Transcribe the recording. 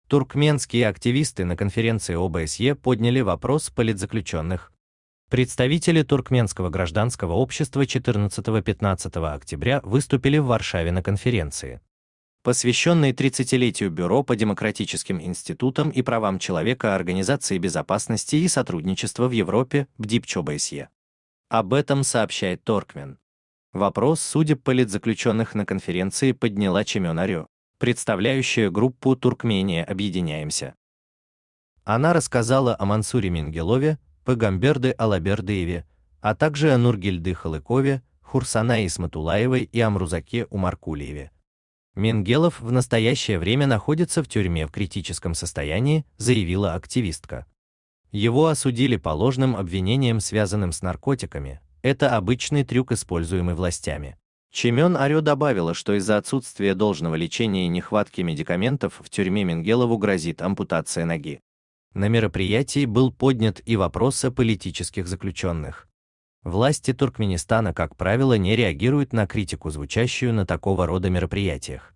Туркменские активисты на конференции ОБСЕ подняли вопрос политзаключенных. Представители туркменского гражданского общества 14-15 октября выступили в Варшаве на конференции, посвященной 30-летию Бюро по демократическим институтам и правам человека Организации безопасности и сотрудничества в Европе БДИПЧ ОБСЕ. Об этом сообщает Торкмен. Вопрос судеб политзаключенных на конференции подняла Чемён Арё, представляющая группу «Туркмения. Объединяемся». Она рассказала о Мансуре Мингелове, Пегамберде Алабердыеве, а также о Нургильды Халыкове, Хурсана Исматулаевой и Амрузаке Умаркулиеве. Мингелов в настоящее время находится в тюрьме в критическом состоянии, заявила активистка. Его осудили по ложным обвинениям, связанным с наркотиками. Это обычный трюк, используемый властями. Чемён Арё добавила, что из-за отсутствия должного лечения и нехватки медикаментов в тюрьме Мингелову грозит ампутация ноги. На мероприятии был поднят и вопрос о политических заключенных. Власти Туркменистана, как правило, не реагируют на критику, звучащую на такого рода мероприятиях.